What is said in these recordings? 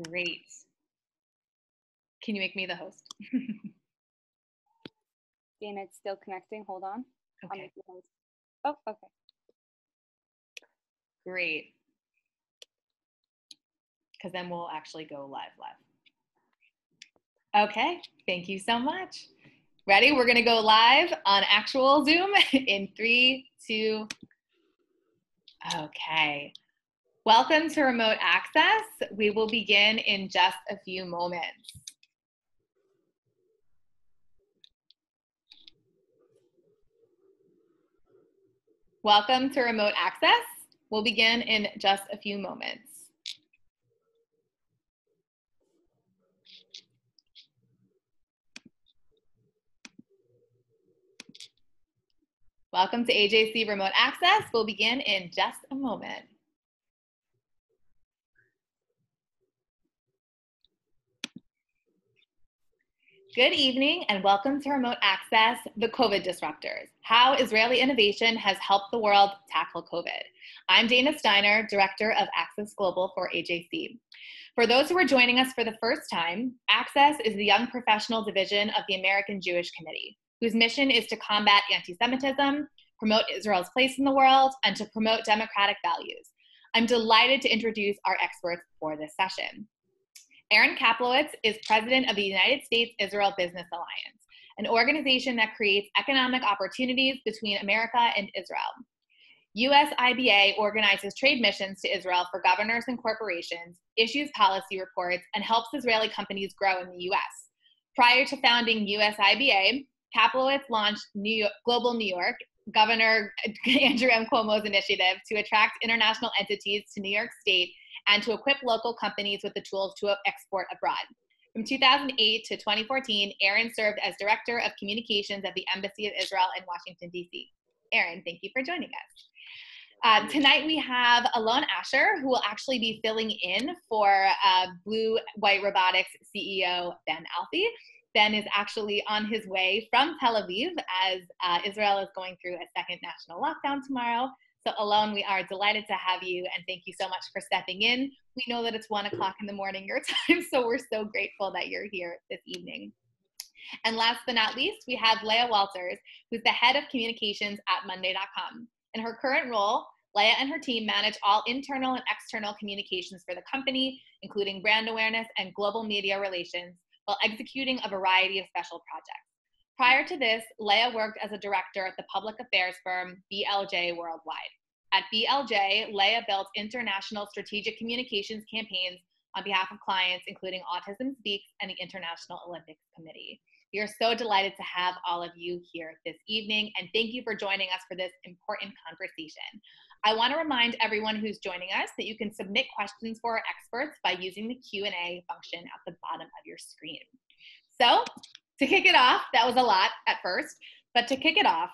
Great. Can you make me the host? Dana, it's still connecting. Hold on. Okay. I'll make you host. Oh, okay. Great. Because then we'll actually go live. Okay, thank you so much. Ready? We're gonna go live on actual Zoom in 3, 2. Okay. Welcome to Remote Access. We will begin in just a few moments. Welcome to Remote Access. We'll begin in just a few moments. Welcome to AJC Remote Access. We'll begin in just a moment. Good evening and welcome to Remote Access, the COVID Disruptors, how Israeli innovation has helped the world tackle COVID. I'm Dana Steiner, Director of Access Global for AJC. For those who are joining us for the first time, Access is the young professional division of the American Jewish Committee, whose mission is to combat anti-Semitism, promote Israel's place in the world, and to promote democratic values. I'm delighted to introduce our experts for this session. Aaron Kaplowitz is president of the United States-Israel Business Alliance, an organization that creates economic opportunities between America and Israel. USIBA organizes trade missions to Israel for governors and corporations, issues policy reports, and helps Israeli companies grow in the US. Prior to founding USIBA, Kaplowitz launched Global New York, Governor Andrew M. Cuomo's initiative to attract international entities to New York State and to equip local companies with the tools to export abroad. From 2008 to 2014, Aaron served as Director of Communications at the Embassy of Israel in Washington, D.C. Aaron, thank you for joining us. Tonight we have Alon Asher, who will actually be filling in for Blue White Robotics CEO Ben Alfie. Ben is actually on his way from Tel Aviv as Israel is going through a second national lockdown tomorrow. So Alon, we are delighted to have you and thank you so much for stepping in. We know that it's 1 o'clock in the morning your time, so we're so grateful that you're here this evening. And last but not least, we have Leia Walters, who's the head of communications at Monday.com. In her current role, Leia and her team manage all internal and external communications for the company, including brand awareness and global media relations, while executing a variety of special projects. Prior to this, Leia worked as a director at the public affairs firm BLJ Worldwide. At BLJ, Leia built international strategic communications campaigns on behalf of clients, including Autism Speaks and the International Olympics Committee. We are so delighted to have all of you here this evening, and thank you for joining us for this important conversation. I want to remind everyone who's joining us that you can submit questions for our experts by using the Q&A function at the bottom of your screen. So, to kick it off, that was a lot at first, but to kick it off,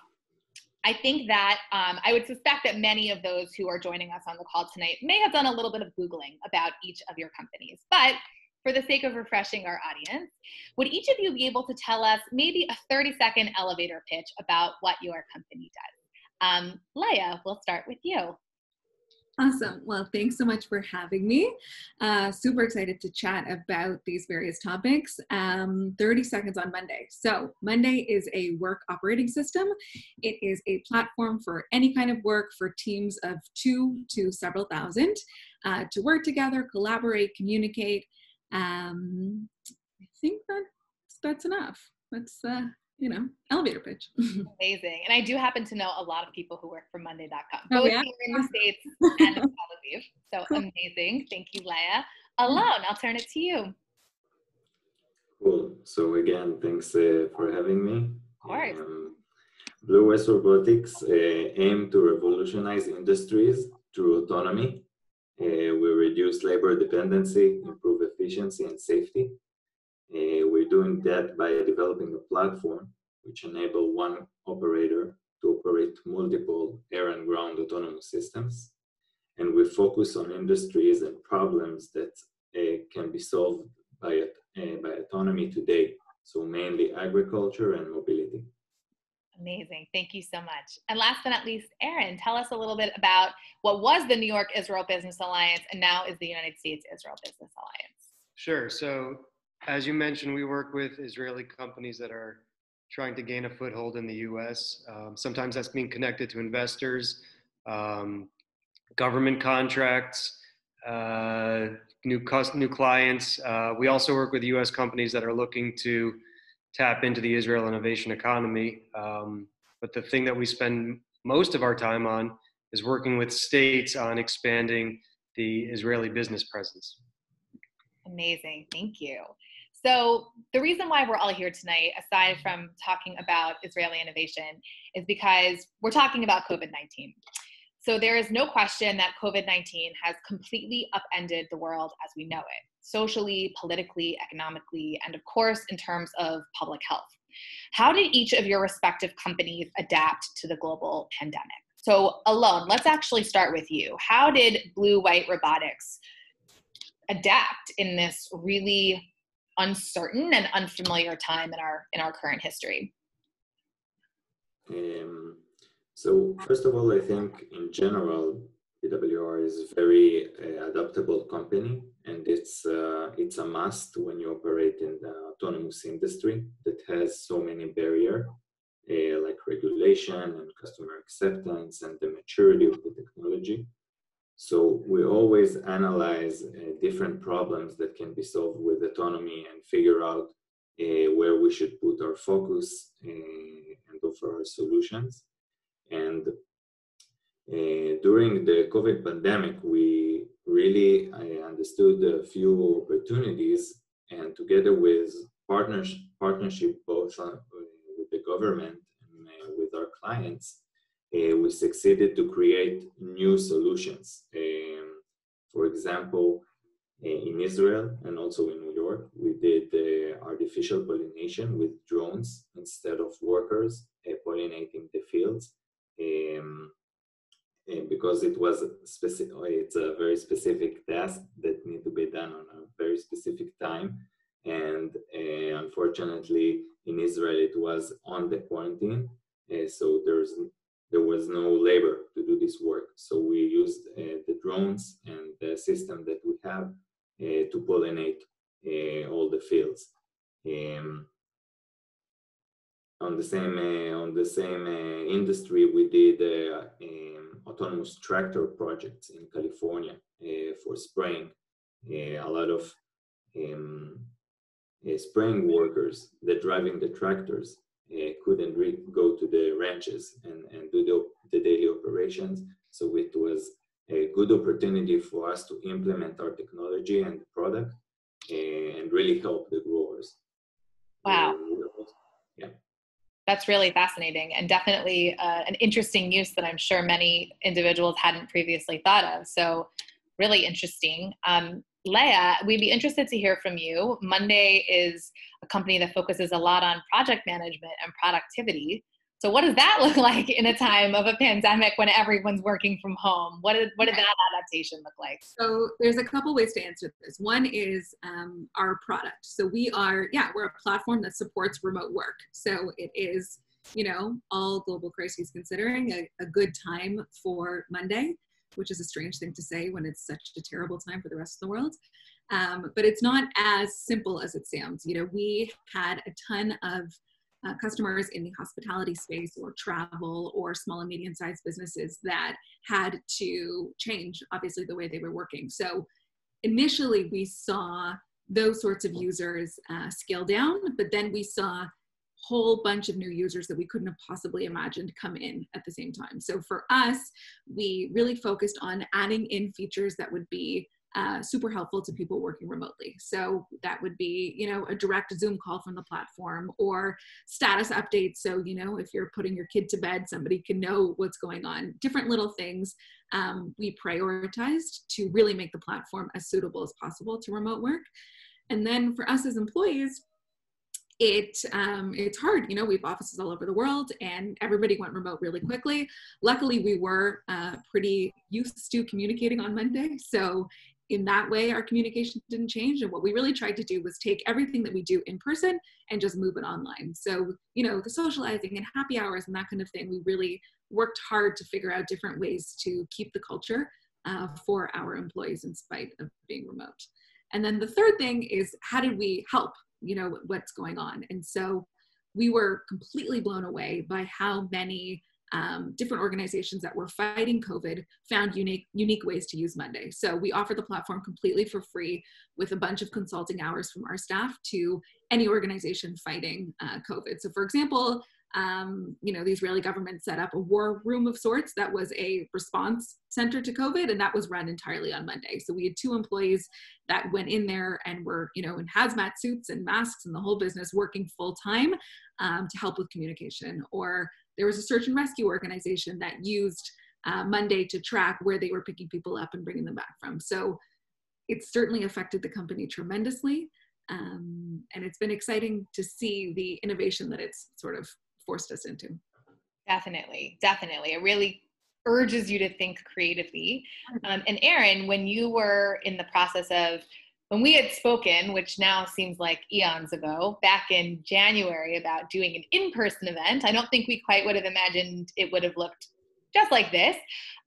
I think that I would suspect that many of those who are joining us on the call tonight may have done a little bit of Googling about each of your companies. But for the sake of refreshing our audience, would each of you be able to tell us maybe a 30-second elevator pitch about what your company does? Leia, we'll start with you. Awesome. Well, thanks so much for having me. Super excited to chat about these various topics. 30 seconds on Monday. So Monday is a work operating system. It is a platform for any kind of work for teams of 2 to several thousand to work together, collaborate, communicate. I think that's enough. That's elevator pitch. Amazing. And I do happen to know a lot of people who work for Monday.com, Oh, both yeah? here in the States and in Tel Aviv. So cool. Amazing. Thank you, Leia. Alon, I'll turn it to you. Cool. So again, thanks for having me. Of course. Blue West Robotics aim to revolutionize industries through autonomy. We reduce labor dependency, improve efficiency and safety. We're doing that by developing a platform which enables one operator to operate multiple air and ground autonomous systems. And we focus on industries and problems that can be solved by autonomy today. So mainly agriculture and mobility. Amazing. Thank you so much. And last but not least, Aaron, tell us a little bit about what was the New York Israel Business Alliance and now is the United States Israel Business Alliance. Sure. So as you mentioned, we work with Israeli companies that are trying to gain a foothold in the US. Sometimes that's being connected to investors, government contracts, new clients. We also work with US companies that are looking to tap into the Israel innovation economy. But the thing that we spend most of our time on is working with states on expanding the Israeli business presence. Amazing. Thank you. So the reason why we're all here tonight, aside from talking about Israeli innovation, is because we're talking about COVID-19. So there is no question that COVID-19 has completely upended the world as we know it, socially, politically, economically, and of course, in terms of public health. How did each of your respective companies adapt to the global pandemic? So Alon, let's actually start with you. How did Blue White Robotics adapt in this really uncertain and unfamiliar time in our current history? So first of all, I think in general, PWR is a very adaptable company, and it's a must when you operate in the autonomous industry that has so many barriers, like regulation and customer acceptance and the maturity of the technology. So we always analyze different problems that can be solved with autonomy and figure out where we should put our focus and offer our solutions. And during the COVID pandemic, we really understood a few opportunities, and together with partnership both with the government and with our clients, we succeeded to create new solutions. For example, in Israel and also in New York, we did artificial pollination with drones instead of workers pollinating the fields. And because it's a very specific task that need to be done on a very specific time. And unfortunately, in Israel, it was on the quarantine. So there was no labor to do this work. So we used the drones and the system that we have to pollinate all the fields. On the same industry, we did autonomous tractor projects in California for spraying. A lot of spraying workers that driving the tractors couldn't go to the ranches and do the daily operations. So it was a good opportunity for us to implement our technology and the product and really help the growers. Wow. Yeah. That's really fascinating and definitely an interesting use that I'm sure many individuals hadn't previously thought of. So really interesting. Leia, we'd be interested to hear from you. Monday is a company that focuses a lot on project management and productivity. So what does that look like in a time of a pandemic when everyone's working from home? What did that adaptation look like? So there's a couple ways to answer this. One is our product. So we're a platform that supports remote work. So it is, all global crises considering, a good time for Monday, which is a strange thing to say when it's such a terrible time for the rest of the world. But it's not as simple as it sounds. We had a ton of customers in the hospitality space or travel or small and medium-sized businesses that had to change, obviously, the way they were working. So initially, we saw those sorts of users scale down, but then we saw a whole bunch of new users that we couldn't have possibly imagined come in at the same time. So for us, we really focused on adding in features that would be super helpful to people working remotely. So that would be, a direct Zoom call from the platform or status updates. So, if you're putting your kid to bed, somebody can know what's going on. Different little things we prioritized to really make the platform as suitable as possible to remote work. And then for us as employees, it's hard. We have offices all over the world and everybody went remote really quickly. Luckily, we were pretty used to communicating on Monday. So in that way, our communication didn't change. And what we really tried to do was take everything that we do in person and just move it online. So, the socializing and happy hours and that kind of thing, we really worked hard to figure out different ways to keep the culture for our employees in spite of being remote. And then the third thing is, how did we help, what's going on? And so we were completely blown away by how many different organizations that were fighting COVID found unique ways to use Monday. So we offer the platform completely for free with a bunch of consulting hours from our staff to any organization fighting COVID. So for example, the Israeli government set up a war room of sorts that was a response center to COVID, and that was run entirely on Monday. So we had 2 employees that went in there and were, in hazmat suits and masks and the whole business, working full time to help with communication. Or there was a search and rescue organization that used Monday to track where they were picking people up and bringing them back from. So it's certainly affected the company tremendously. And it's been exciting to see the innovation that it's sort of forced us into. Definitely. It really urges you to think creatively. And Erin, when you were in the process of, when we had spoken, which now seems like eons ago, back in January about doing an in-person event, I don't think we quite would have imagined it would have looked just like this.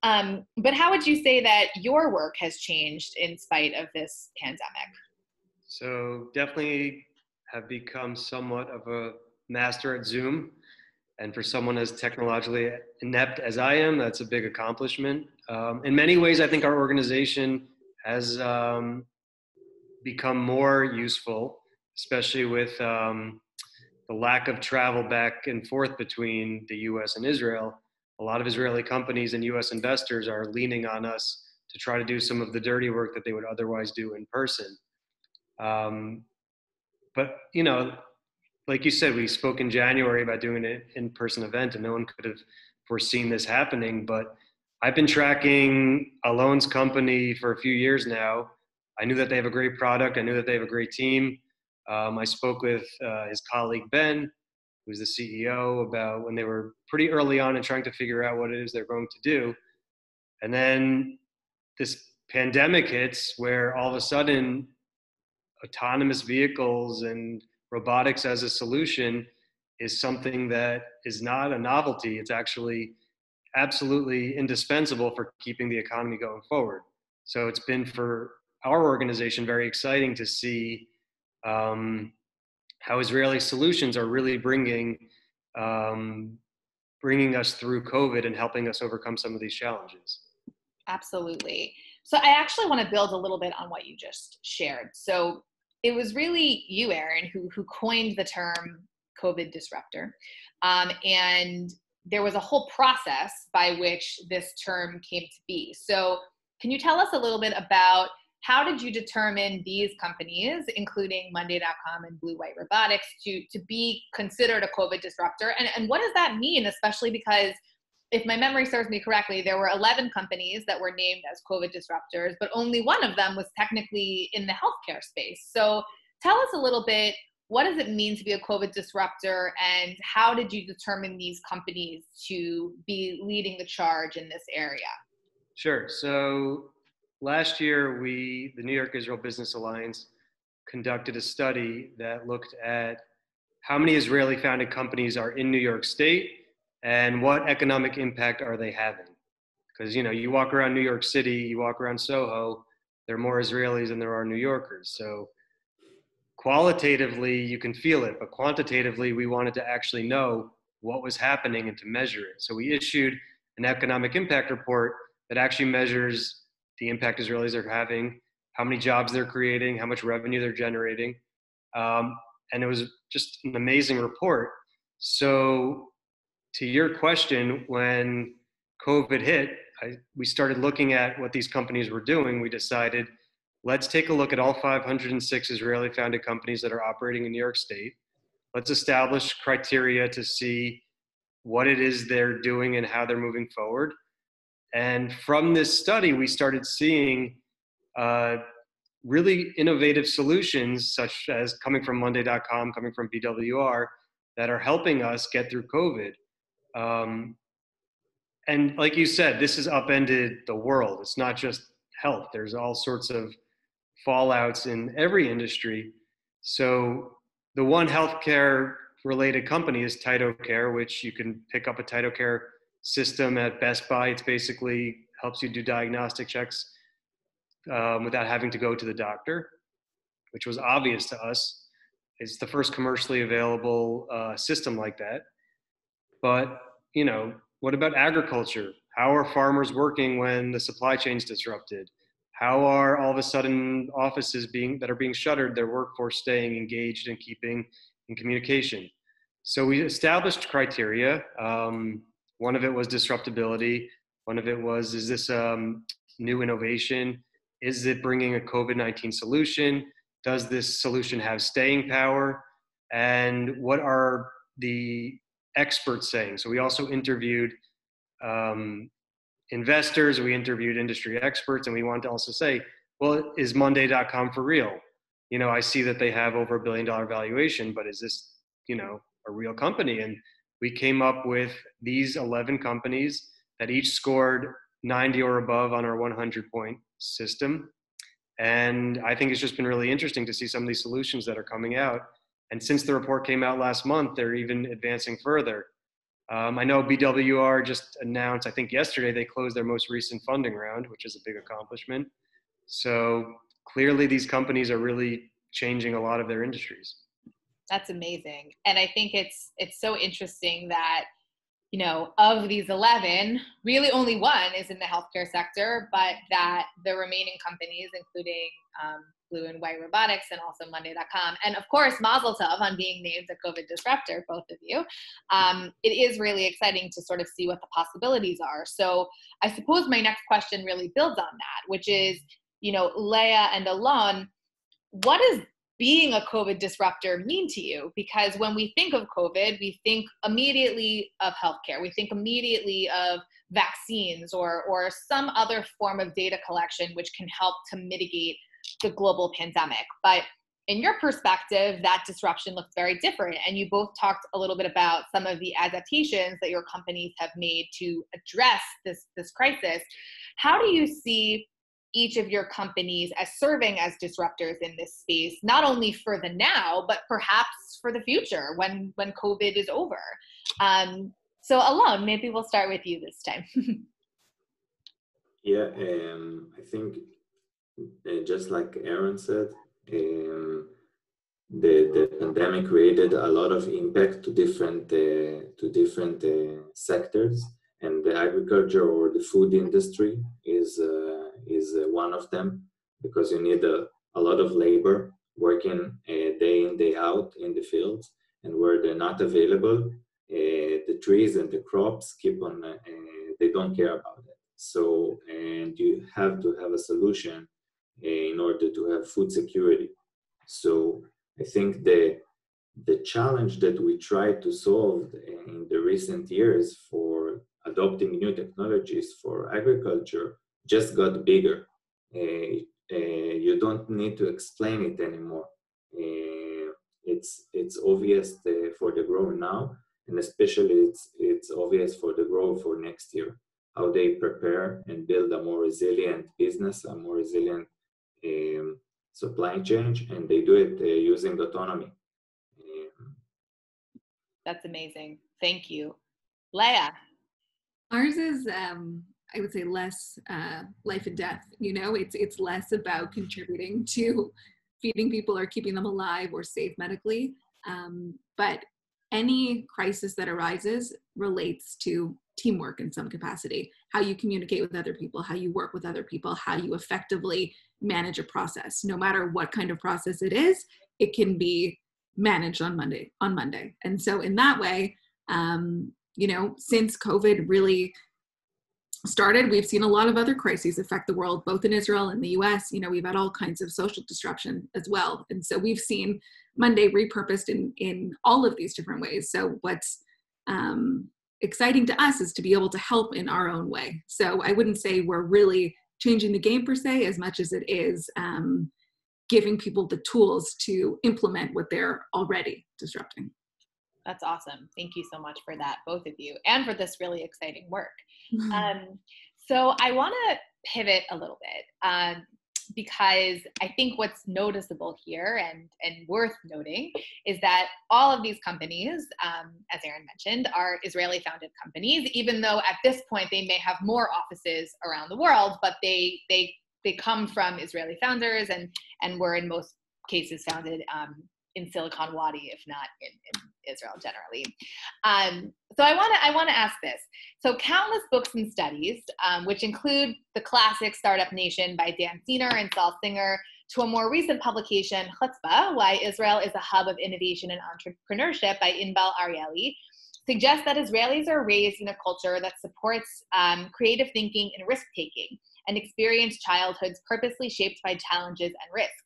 But how would you say that your work has changed in spite of this pandemic? So definitely have become somewhat of a master at Zoom. And for someone as technologically inept as I am, that's a big accomplishment. In many ways, I think our organization has become more useful, especially with the lack of travel back and forth between the US and Israel. A lot of Israeli companies and US investors are leaning on us to try to do some of the dirty work that they would otherwise do in person. But, like you said, we spoke in January about doing an in-person event, and no one could have foreseen this happening. But I've been tracking Alon's company for a few years now. I knew that they have a great product. I knew that they have a great team. I spoke with his colleague, Ben, who's the CEO, about when they were pretty early on in trying to figure out what it is they're going to do. And then this pandemic hits, where all of a sudden autonomous vehicles and robotics as a solution is something that is not a novelty. It's actually absolutely indispensable for keeping the economy going forward. So it's been, for our organization, very exciting to see how Israeli solutions are really bringing us through COVID and helping us overcome some of these challenges. Absolutely. So I actually want to build a little bit on what you just shared. So it was really you, Erin, who coined the term COVID disruptor. And there was a whole process by which this term came to be. So can you tell us a little bit about how did you determine these companies, including Monday.com and Blue White Robotics, to be considered a COVID disruptor? And what does that mean, especially because, if my memory serves me correctly, there were 11 companies that were named as COVID disruptors, but only one of them was technically in the healthcare space. So tell us a little bit, what does it mean to be a COVID disruptor, and how did you determine these companies to be leading the charge in this area? Sure. So last year, the New York Israel Business Alliance conducted a study that looked at how many Israeli-founded companies are in New York State and what economic impact are they having. Because, you walk around New York City, you walk around Soho, there are more Israelis than there are New Yorkers. So qualitatively, you can feel it, but quantitatively, we wanted to actually know what was happening and to measure it. So we issued an economic impact report that actually measures the impact Israelis are having, how many jobs they're creating, how much revenue they're generating. And it was just an amazing report. So to your question, when COVID hit, we started looking at what these companies were doing. We decided, let's take a look at all 506 Israeli-founded companies that are operating in New York State. Let's establish criteria to see what it is they're doing and how they're moving forward. And from this study, we started seeing really innovative solutions, such as coming from Monday.com, coming from BWR, that are helping us get through COVID. And like you said, this has upended the world. It's not just health. There's all sorts of fallouts in every industry. So the one healthcare related company is TytoCare, which you can pick up a TytoCare system at Best Buy. It's basically helps you do diagnostic checks without having to go to the doctor. which was obvious to us. It's the first commercially available system like that. But, you know, what about agriculture? How are farmers working when the supply chain's disrupted? How are all of a sudden offices that are being shuttered, their workforce staying engaged and keeping in communication? So we established criteria. One of it was disruptability. One of it was, is this new innovation? Is it bringing a COVID-19 solution? Does this solution have staying power? And what are the experts saying? So we also interviewed investors, we interviewed industry experts, and we wanted to also say, well, is Monday.com for real? You know, I see that they have over $1 billion valuation, but is this, you know, a real company? And we came up with these 11 companies that each scored 90 or above on our 100-point system. And I think it's just been really interesting to see some of these solutions that are coming out. And since the report came out last month, they're even advancing further. I know BWR just announced, I think yesterday, they closed their most recent funding round, which is a big accomplishment. So clearly these companies are really changing a lot of their industries. That's amazing. And I think it's so interesting that, you know, of these 11, really only one is in the healthcare sector, but that the remaining companies, including Blue and White Robotics and also Monday.com, and of course, Mazel Tov on being named a COVID disruptor, both of you. It is really exciting to sort of see what the possibilities are. So I suppose my next question really builds on that, which is, you know, Leia and Alon, what does being a COVID disruptor mean to you? Because when we think of COVID, we think immediately of healthcare. We think immediately of vaccines or some other form of data collection which can help to mitigate the global pandemic. But in your perspective, that disruption looks very different. And you both talked a little bit about some of the adaptations that your companies have made to address this crisis. How do you see each of your companies as serving as disruptors in this space, not only for the now, but perhaps for the future when COVID is over? So Alon, maybe we'll start with you this time. Yeah, I think just like Aaron said, the pandemic created a lot of impact to different sectors, and the agriculture or the food industry is one of them, because you need a lot of labor working day in, day out in the fields, and where they're not available, the trees and the crops keep on, they don't care about it. So, and you have to have a solution in order to have food security. So I think the challenge that we tried to solve in the recent years for adopting new technologies for agriculture just got bigger. You don't need to explain it anymore. It's obvious for the grower now, and especially it's obvious for the grower for next year, how they prepare and build a more resilient business, a more resilient supply chain, and they do it using autonomy. That's amazing. Thank you. Leia. Ours is, I would say, less life and death. You know, it's less about contributing to feeding people or keeping them alive or safe medically. But any crisis that arises relates to teamwork in some capacity, how you communicate with other people, how you work with other people, how you effectively manage a process. No matter what kind of process it is, it can be managed on Monday. And so in that way, you know, since COVID really started, we've seen a lot of other crises affect the world, both in Israel and the US. You know, we've had all kinds of social disruption as well. And so we've seen Monday repurposed in all of these different ways. So what's exciting to us is to be able to help in our own way. So I wouldn't say we're really changing the game per se, as much as it is giving people the tools to implement what they're already disrupting. That's awesome. Thank you so much for that, both of you, and for this really exciting work. So I want to pivot a little bit because I think what's noticeable here and worth noting is that all of these companies, as Aaron mentioned, are Israeli-founded companies, even though at this point they may have more offices around the world, but they come from Israeli founders and were in most cases founded in Silicon Wadi, if not in Israel generally. So I want to ask this. So countless books and studies, which include the classic Startup Nation by Dan Siener and Saul Singer, to a more recent publication, Chutzpah, Why Israel is a Hub of Innovation and Entrepreneurship by Inbal Arieli, suggests that Israelis are raised in a culture that supports creative thinking and risk-taking, and experience childhoods purposely shaped by challenges and risk.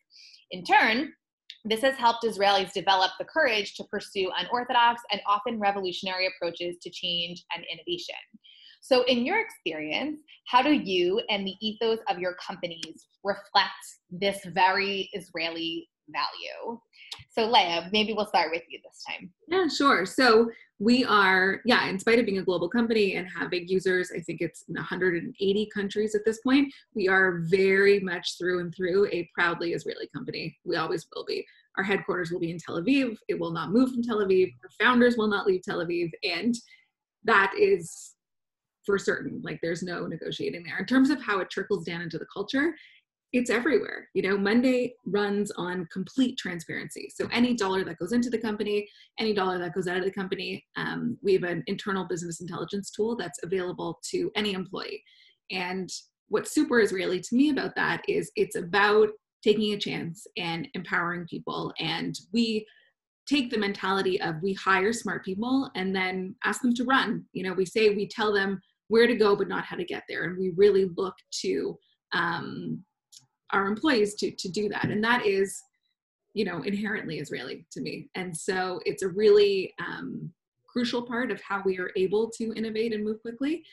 In turn, this has helped Israelis develop the courage to pursue unorthodox and often revolutionary approaches to change and innovation. So in your experience, how do you and the ethos of your companies reflect this very Israeli value? So Leia, maybe we'll start with you this time. Yeah, sure. So we are, in spite of being a global company and having users, I think it's in 180 countries at this point, we are very much through and through a proudly Israeli company. We always will be. Our headquarters will be in Tel Aviv. It will not move from Tel Aviv. Our founders will not leave Tel Aviv. And that is for certain. Like, there's no negotiating there. In terms of how it trickles down into the culture, it's everywhere. Monday runs on complete transparency. So any dollar that goes into the company, any dollar that goes out of the company, we have an internal business intelligence tool that's available to any employee. And what's super Israeli to me about that is it's about taking a chance and empowering people. And we take the mentality of we hire smart people and then ask them to run. We tell them where to go, but not how to get there. And we really look to our employees to do that. And that is, inherently Israeli to me. And so it's a really crucial part of how we are able to innovate and move quickly.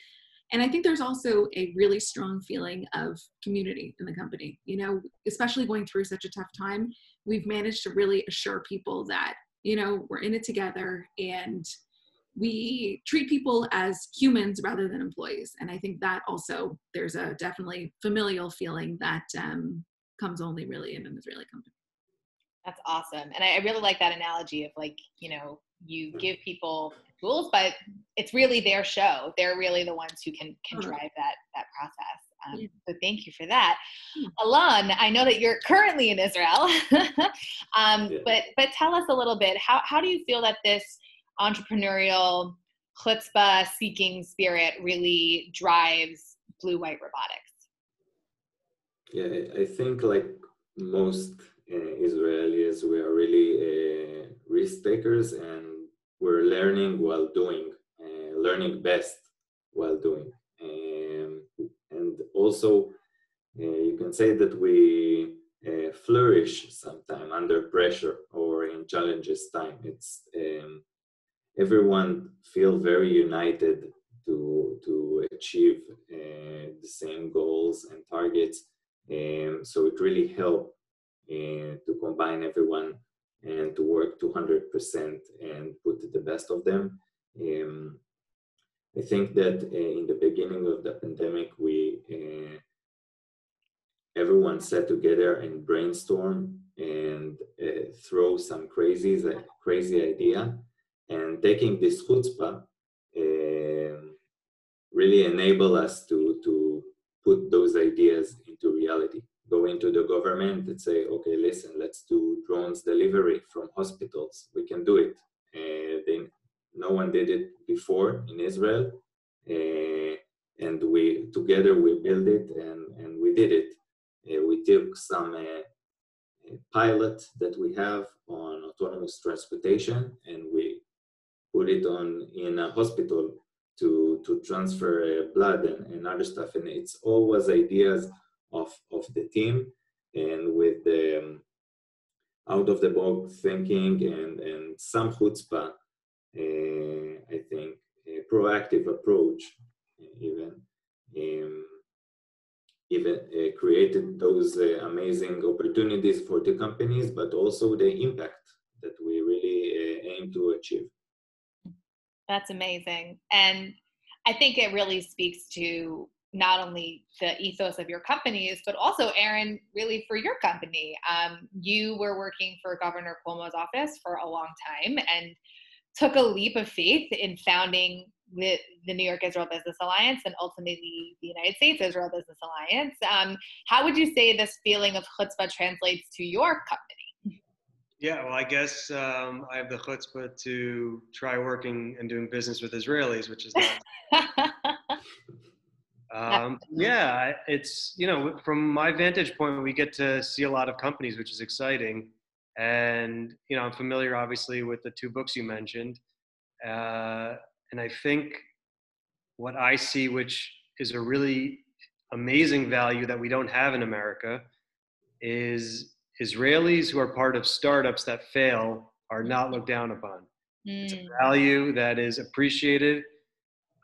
And I think there's also a really strong feeling of community in the company, especially going through such a tough time. We've managed to really assure people that, we're in it together and we treat people as humans rather than employees. And I think that also there's a definitely familial feeling that comes only really in an Israeli company. That's awesome. And I really like that analogy of you give people tools, but it's really their show. They're really the ones who can drive that process. So thank you for that. Alon, I know that you're currently in Israel, but tell us a little bit, how do you feel that this entrepreneurial chutzpah seeking spirit really drives blue-white robotics? Yeah, I think like most Israelis, we are really risk takers, and we're learning while doing, learning best while doing. And also, you can say that we flourish sometimes under pressure or in challenges time. It's everyone feel very united to achieve the same goals and targets. So it really helped to combine everyone and to work 200% and put the best of them. I think that in the beginning of the pandemic, everyone sat together and brainstorm and throw some crazy idea. And taking this chutzpah really enable us to put those ideas into reality. Go into the government and say, okay, listen, let's do drones delivery from hospitals. We can do it. No one did it before in Israel. And we together we built it and we did it. We took some pilot that we have on autonomous transportation and we put it in a hospital to transfer blood and other stuff. And it's always ideas of the team and with the out of the box thinking and some chutzpah, I think a proactive approach even created those amazing opportunities for the companies, but also the impact that we really aim to achieve. That's amazing. And I think it really speaks to not only the ethos of your companies, but also, Aaron, really for your company. You were working for Governor Cuomo's office for a long time and took a leap of faith in founding the New York Israel Business Alliance and ultimately the United States Israel Business Alliance. How would you say this feeling of chutzpah translates to your company? Yeah, well, I guess I have the chutzpah to try working and doing business with Israelis, which is not. Yeah, it's, from my vantage point, we get to see a lot of companies, which is exciting. And, I'm familiar, obviously, with the two books you mentioned. And I think what I see, which is a really amazing value that we don't have in America, is Israelis who are part of startups that fail are not looked down upon. It's a value that is appreciated.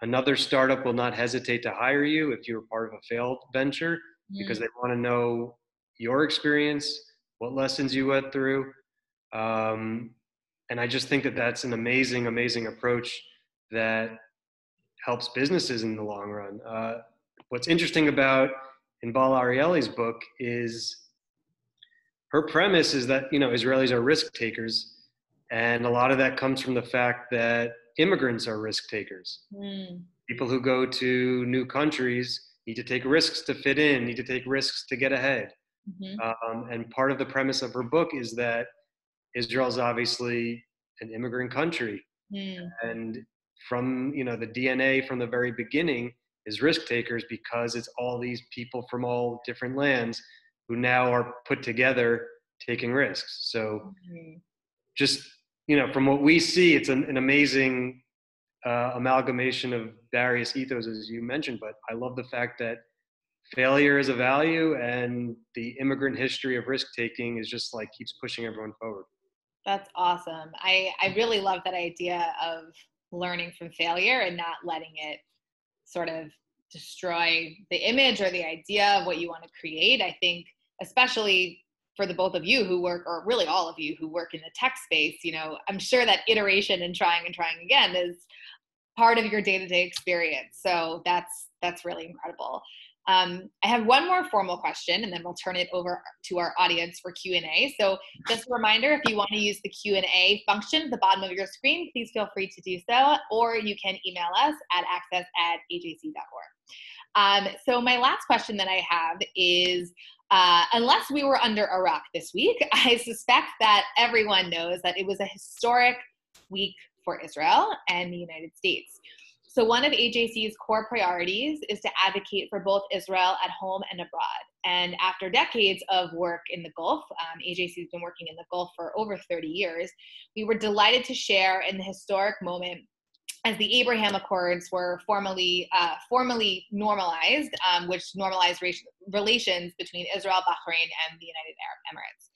Another startup will not hesitate to hire you if you're part of a failed venture because they want to know your experience, what lessons you went through. And I just think that that's an amazing, amazing approach that helps businesses in the long run. What's interesting about Inbal Ariely's book is her premise is that, Israelis are risk takers. And a lot of that comes from the fact that immigrants are risk takers. People who go to new countries need to take risks to fit in, need to take risks to get ahead. And part of the premise of her book is that Israel is obviously an immigrant country. And from, the DNA from the very beginning is risk takers because it's all these people from all different lands who now are put together taking risks. So just, from what we see, it's an amazing amalgamation of various ethos, as you mentioned, but I love the fact that failure is a value and the immigrant history of risk-taking is just like keeps pushing everyone forward. That's awesome. I really love that idea of learning from failure and not letting it sort of destroy the image or the idea of what you want to create. I think especially for the both of you who work, or really all of you who work in the tech space, I'm sure that iteration and trying again is part of your day-to-day experience. So that's really incredible. I have one more formal question, and then we'll turn it over to our audience for Q&A. So just a reminder, if you want to use the Q&A function at the bottom of your screen, please feel free to do so, or you can email us at access@ajc.org. So my last question that I have is, unless we were under Iraq this week, I suspect that everyone knows that it was a historic week for Israel and the United States. So one of AJC's core priorities is to advocate for both Israel at home and abroad. And after decades of work in the Gulf, AJC has been working in the Gulf for over 30 years, we were delighted to share in the historic moment as the Abraham Accords were formally normalized, which normalized relations between Israel, Bahrain, and the United Arab Emirates.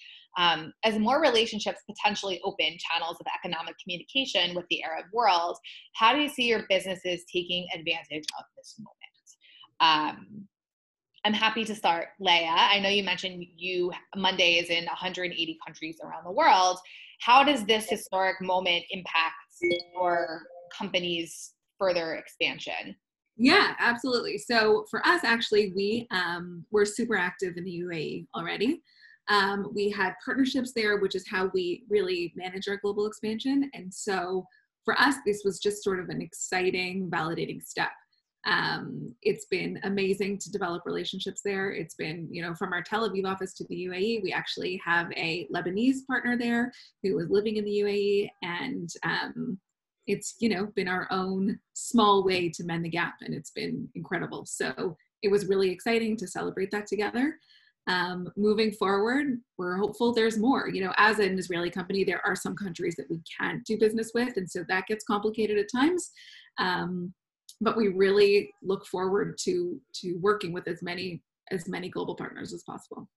As more relationships potentially open channels of economic communication with the Arab world, how do you see your businesses taking advantage of this moment? I'm happy to start, Leia. I know you mentioned Monday is in 180 countries around the world. How does this historic moment impact your company's further expansion? Yeah, absolutely. So for us, actually, we're super active in the UAE already. We had partnerships there, which is how we really manage our global expansion. And so for us, this was just sort of an exciting, validating step. It's been amazing to develop relationships there. It's been, from our Tel Aviv office to the UAE, we actually have a Lebanese partner there who is living in the UAE. And it's, been our own small way to mend the gap. And it's been incredible. So it was really exciting to celebrate that together. Moving forward, we're hopeful there's more. As an Israeli company, there are some countries that we can't do business with, and so that gets complicated at times. But we really look forward to working with as many global partners as possible.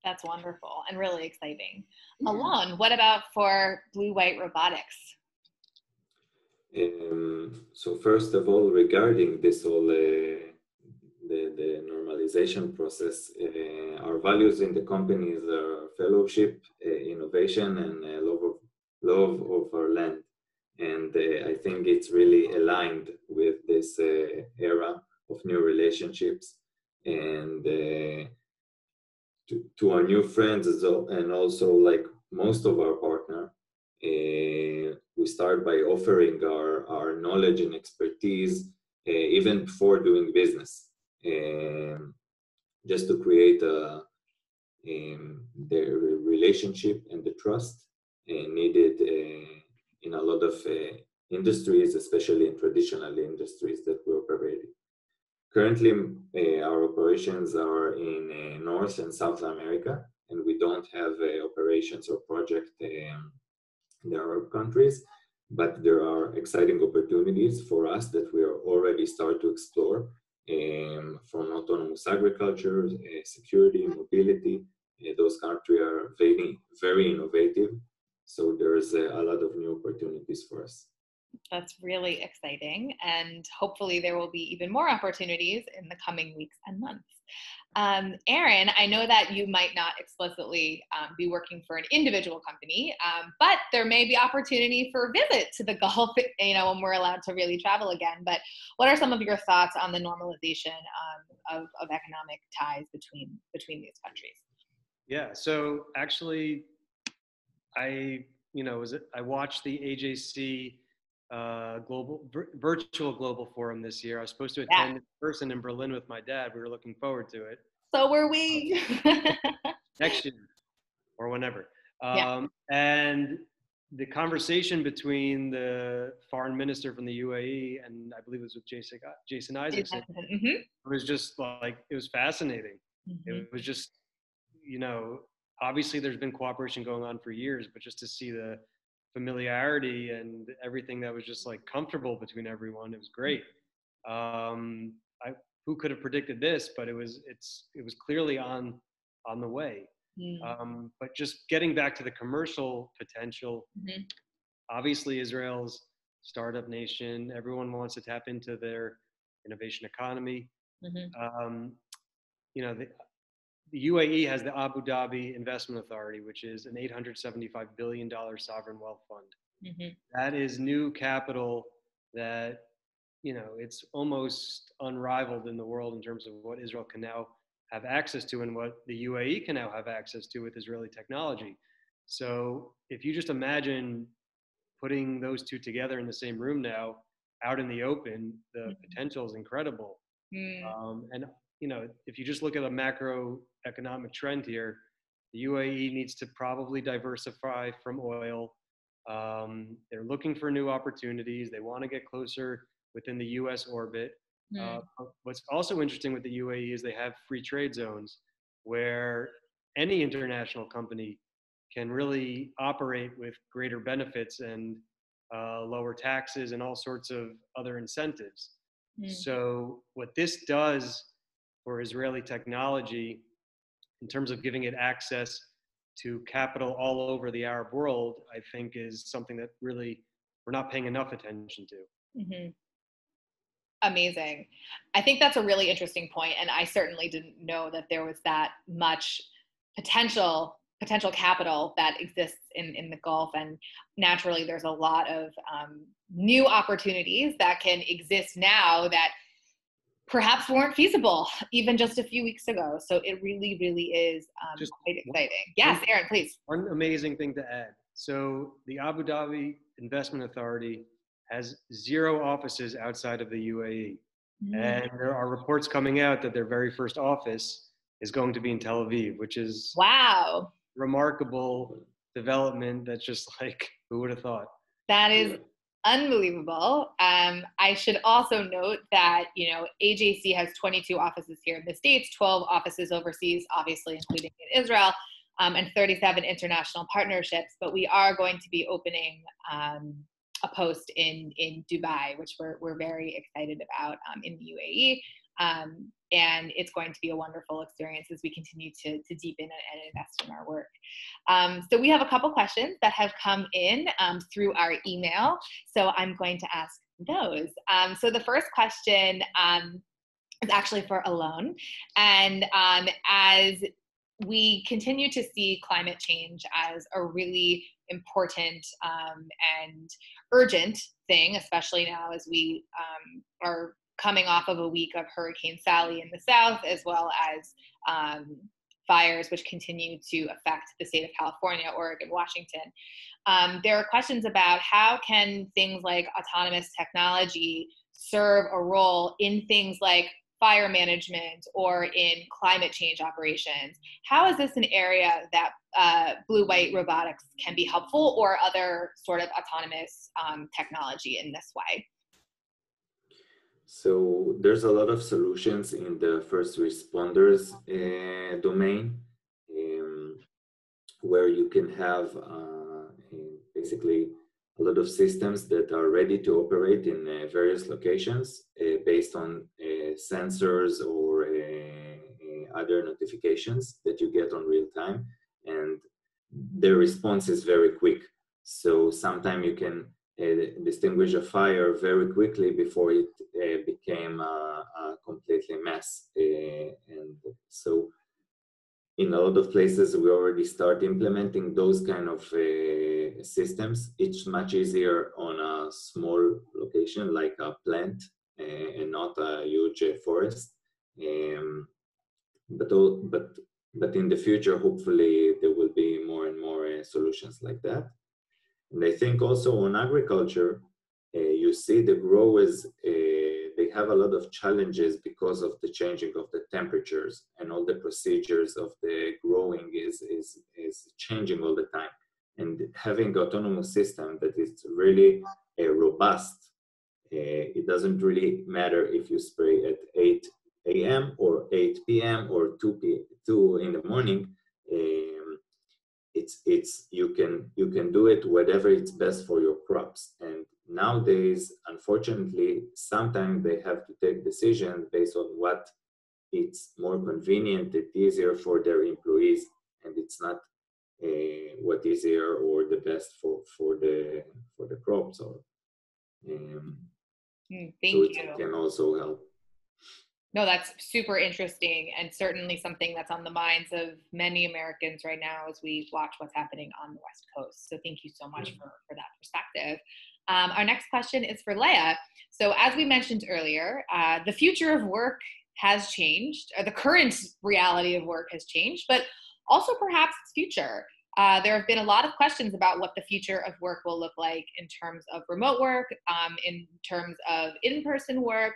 That's wonderful and really exciting. Yeah. Alon, what about for Blue White Robotics? So first of all, regarding this whole the normalization process, our values in the company is fellowship, innovation, and love of our land. And I think it's really aligned with this era of new relationships. And to our new friends, and also like most of our partner, we start by offering our knowledge and expertise even before doing business, just to create the relationship and the trust. needed in a lot of industries, especially in traditional industries that we operate in. Currently, our operations are in North and South America, and we don't have operations or projects in the Arab countries, but there are exciting opportunities for us that we are already start to explore, from autonomous agriculture, security, mobility. Those countries are very innovative, so there's a lot of new opportunities for us. That's really exciting, and hopefully there will be even more opportunities in the coming weeks and months. Aaron, I know that you might not explicitly be working for an individual company, but there may be opportunity for a visit to the Gulf, when we're allowed to really travel again. But what are some of your thoughts on the normalization of economic ties between these countries? Yeah, so actually, I watched the AJC virtual global forum this year. I was supposed to attend in person in Berlin with my dad. We were looking forward to it. So were we. Next year or whenever. And the conversation between the foreign minister from the UAE and I believe it was with Jason Isaacson, it was just like, it was fascinating. It was just, obviously there's been cooperation going on for years, but just to see the familiarity and everything that was just like comfortable between everyone, it was great. Who could have predicted this? But it was clearly on the way. But just getting back to the commercial potential, obviously Israel's startup nation. Everyone wants to tap into their innovation economy. The UAE has the Abu Dhabi Investment Authority, which is an $875 billion sovereign wealth fund. That is new capital that, it's almost unrivaled in the world in terms of what Israel can now have access to and what the UAE can now have access to with Israeli technology. So if you just imagine putting those two together in the same room now, out in the open, the potential is incredible. And if you just look at a macroeconomic trend here, the UAE needs to probably diversify from oil. They're looking for new opportunities. They want to get closer within the US orbit. What's also interesting with the UAE is they have free trade zones where any international company can really operate with greater benefits and lower taxes and all sorts of other incentives. So what this does for Israeli technology in terms of giving it access to capital all over the Arab world, I think is something that really we're not paying enough attention to. Amazing. I think that's a really interesting point, and I certainly didn't know that there was that much potential capital that exists in the Gulf, and naturally there's a lot of new opportunities that can exist now that perhaps weren't feasible even just a few weeks ago. So it really, really is quite exciting. Yes, Aaron, please. One amazing thing to add. So the Abu Dhabi Investment Authority has 0 offices outside of the UAE. And there are reports coming out that their very first office is going to be in Tel Aviv, which is wow, remarkable development. That's just like, who would have thought? That is unbelievable. I should also note that, AJC has 22 offices here in the States, 12 offices overseas, obviously including in Israel, and 37 international partnerships. But we are going to be opening a post in Dubai, which we're very excited about in the UAE. And it's going to be a wonderful experience as we continue to deepen and invest in our work. So we have a couple questions that have come in through our email. So I'm going to ask those. So the first question is actually for Alon. And as we continue to see climate change as a really important and urgent thing, especially now as we are coming off of a week of Hurricane Sally in the south, as well as fires which continue to affect the state of California, Oregon, Washington. There are questions about how can things like autonomous technology serve a role in things like fire management or in climate change operations. How is this an area that blue-white robotics can be helpful, or other sort of autonomous technology in this way? So there's a lot of solutions in the first responders domain, where you can have basically a lot of systems that are ready to operate in various locations based on sensors or other notifications that you get on real time, and the response is very quick. So sometimes you can distinguish a fire very quickly before it became a completely mess. And so in a lot of places, we already start implementing those kind of systems. It's much easier on a small location like a plant and not a huge forest. But in the future, hopefully, there will be more and more solutions like that. And I think also on agriculture, you see the growers, they have a lot of challenges because of the changing of the temperatures, and all the procedures of the growing is changing all the time. And having autonomous system that is really robust, it doesn't really matter if you spray at 8 a.m. or 8 p.m. or 2 in the morning. You can do it whatever it's best for your crops. And nowadays, unfortunately, sometimes they have to take decisions based on what it's more convenient, it's easier for their employees, and it's not what easier or the best for the crops. Or Thank so you. it can also help. No, that's super interesting, and certainly something that's on the minds of many Americans right now as we watch what's happening on the West Coast. So thank you so much for that perspective. Our next question is for Leia. So as we mentioned earlier, the future of work has changed, or the current reality of work has changed, but also perhaps its future. There have been a lot of questions about what the future of work will look like in terms of remote work, in terms of in-person work.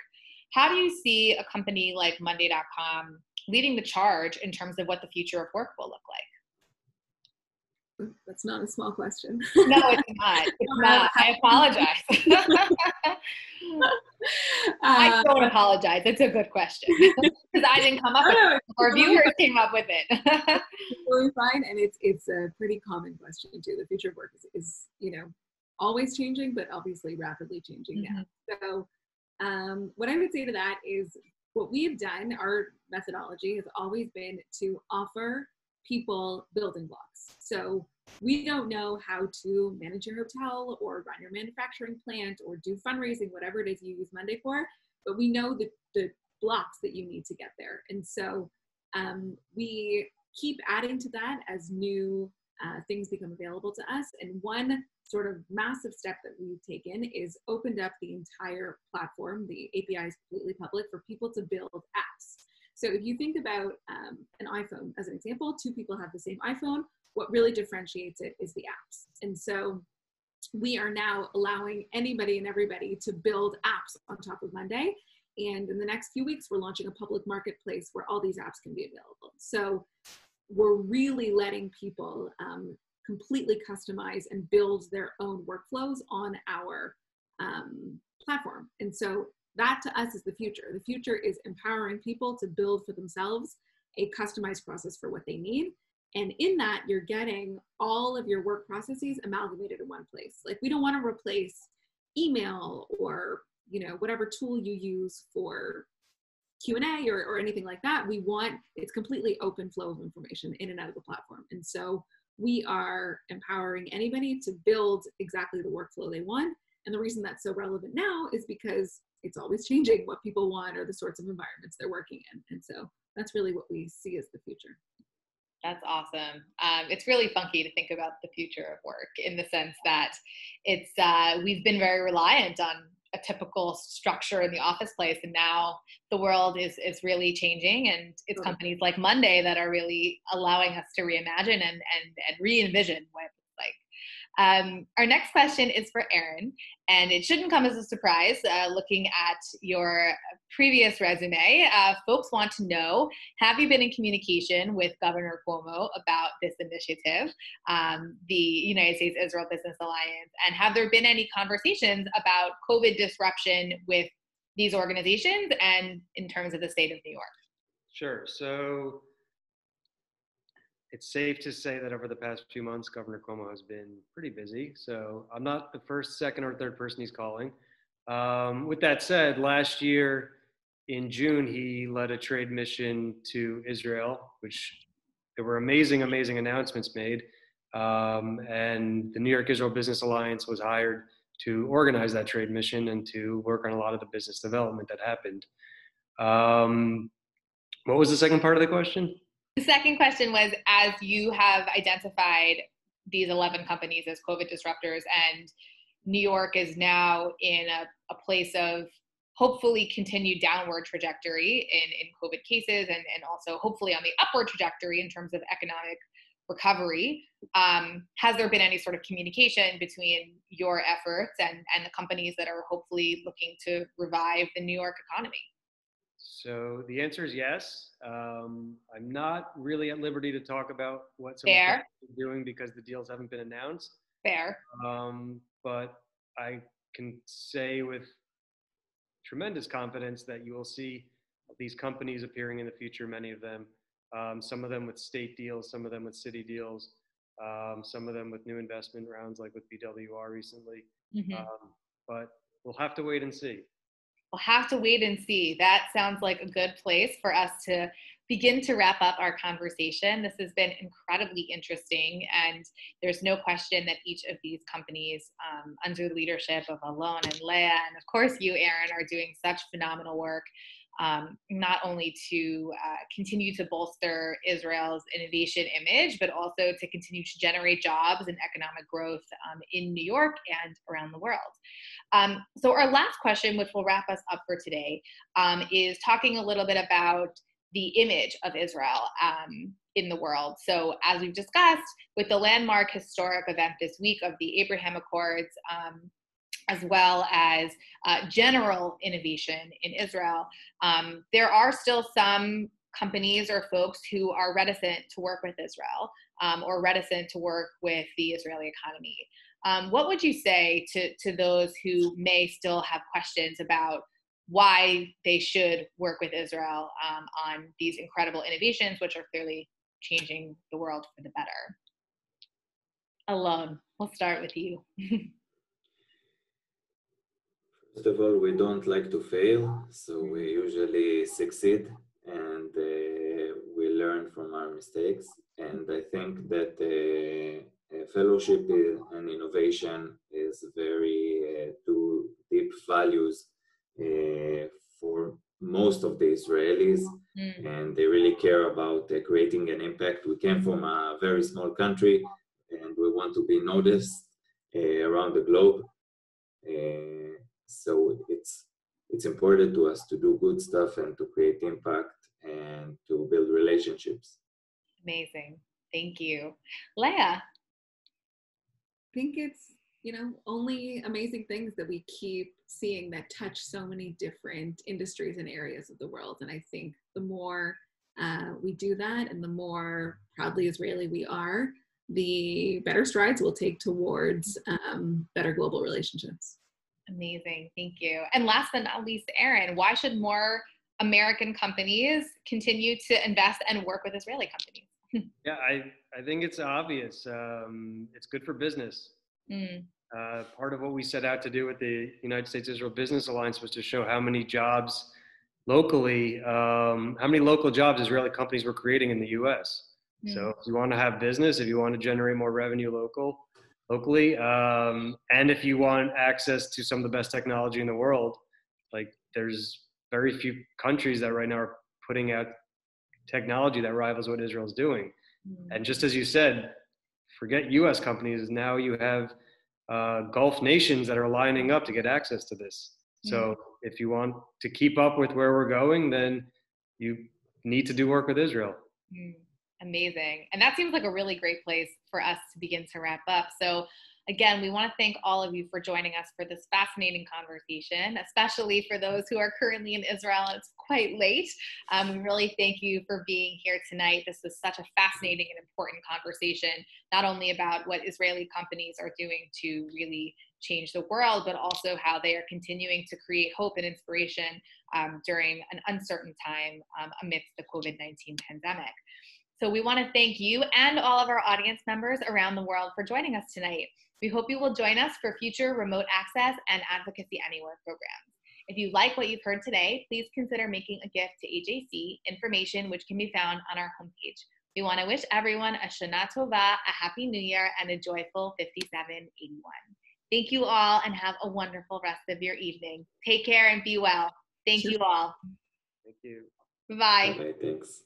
How do you see a company like Monday.com leading the charge in terms of what the future of work will look like? That's not a small question. No, it's not. It's not. I apologize. I don't apologize. It's a good question because I didn't come up with it. Our viewers came up with it. Totally fine, and it's a pretty common question too. The future of work is always changing, but obviously rapidly changing now. So what I would say to that is what we have done, our methodology has always been to offer people building blocks. So we don't know how to manage your hotel or run your manufacturing plant or do fundraising, whatever it is you use Monday for, but we know the blocks that you need to get there. And so we keep adding to that as new things become available to us. And one sort of massive step that we've taken is opened up the entire platform. The API is completely public for people to build apps. So if you think about an iPhone as an example, two people have the same iPhone. What really differentiates it is the apps. And so we are now allowing anybody and everybody to build apps on top of Monday. And in the next few weeks, we're launching a public marketplace where all these apps can be available. So we're really letting people completely customize and build their own workflows on our platform. And so that to us is the future. The future is empowering people to build for themselves a customized process for what they need. And in that, you're getting all of your work processes amalgamated in one place. Like, we don't want to replace email or whatever tool you use for Q&A or anything like that. We want, it's completely open flow of information in and out of the platform. And so we are empowering anybody to build exactly the workflow they want. And the reason that's so relevant now is because it's always changing what people want or the sorts of environments they're working in. And so that's really what we see as the future. That's awesome. It's really funky to think about the future of work in the sense that it's we've been very reliant on a typical structure in the office place, and now the world is really changing, and it's companies like Monday that are really allowing us to reimagine and re-envision what it's like. Our next question is for Aaron, and it shouldn't come as a surprise looking at your previous resume. Folks want to know, have you been in communication with Governor Cuomo about this initiative, the United States-Israel Business Alliance, and have there been any conversations about COVID disruption with these organizations and in terms of the state of New York? Sure. So it's safe to say that over the past few months, Governor Cuomo has been pretty busy. So I'm not the first, second, or third person he's calling. With that said, last year in June, he led a trade mission to Israel, which there were amazing announcements made. And the New York-Israel Business Alliance was hired to organize that trade mission and to work on a lot of the business development that happened. What was the second part of the question? The second question was, as you have identified these 11 companies as COVID disruptors, and New York is now in a place of hopefully continued downward trajectory in COVID cases, and also hopefully on the upward trajectory in terms of economic recovery, has there been any sort of communication between your efforts and the companies that are hopefully looking to revive the New York economy? So the answer is yes. I'm not really at liberty to talk about what some Fair. companies are doing because the deals haven't been announced. Fair. But I can say with tremendous confidence that you will see these companies appearing in the future, many of them, some of them with state deals, some of them with city deals, some of them with new investment rounds like with BWR recently. Mm-hmm. But we'll have to wait and see. We'll have to wait and see. That sounds like a good place for us to begin to wrap up our conversation. This has been incredibly interesting, and there's no question that each of these companies, under the leadership of Alon and Leia, and of course you, Aaron, are doing such phenomenal work, not only to continue to bolster Israel's innovation image, but also to continue to generate jobs and economic growth in New York and around the world. So our last question, which will wrap us up for today, is talking a little bit about the image of Israel in the world. So as we've discussed, with the landmark historic event this week of the Abraham Accords, as well as general innovation in Israel, there are still some companies or folks who are reticent to work with Israel or reticent to work with the Israeli economy. What would you say to those who may still have questions about why they should work with Israel on these incredible innovations, which are clearly changing the world for the better? Alon, we'll start with you. First of all, we don't like to fail, so we usually succeed, and we learn from our mistakes. And I think that fellowship and innovation is very two deep values for most of the Israelis, and they really care about creating an impact. We came from a very small country, and we want to be noticed around the globe. So it's important to us to do good stuff and to create impact and to build relationships. Amazing. Thank you. Leia? I think it's, only amazing things that we keep seeing that touch so many different industries and areas of the world. And I think the more we do that and the more proudly Israeli we are, the better strides we'll take towards better global relationships. Amazing. Thank you. And last but not least, Aaron, why should more American companies continue to invest and work with Israeli companies? Yeah, I think it's obvious. It's good for business. Part of what we set out to do with the United States-Israel Business Alliance was to show how many jobs locally, how many local jobs Israeli companies were creating in the U.S. So if you want to have business, if you want to generate more revenue locally, and if you want access to some of the best technology in the world, like there's very few countries that right now are putting out technology that rivals what Israel's doing. And just as you said, forget U.S. companies, now you have Gulf nations that are lining up to get access to this. So if you want to keep up with where we're going, then you need to do work with Israel. Amazing. And that seems like a really great place for us to begin to wrap up. So Again, we want to thank all of you for joining us for this fascinating conversation, especially for those who are currently in Israel. It's quite late. We really thank you for being here tonight. This is such a fascinating and important conversation, not only about what Israeli companies are doing to really change the world, but also how they are continuing to create hope and inspiration during an uncertain time amidst the COVID-19 pandemic. So we want to thank you and all of our audience members around the world for joining us tonight. We hope you will join us for future remote access and Advocacy Anywhere programs. If you like what you've heard today, please consider making a gift to AJC, information which can be found on our homepage. We want to wish everyone a Shana Tova, a Happy New Year, and a joyful 5781. Thank you all and have a wonderful rest of your evening. Take care and be well. Thank you all. Thank you. Bye-bye. Okay, thanks.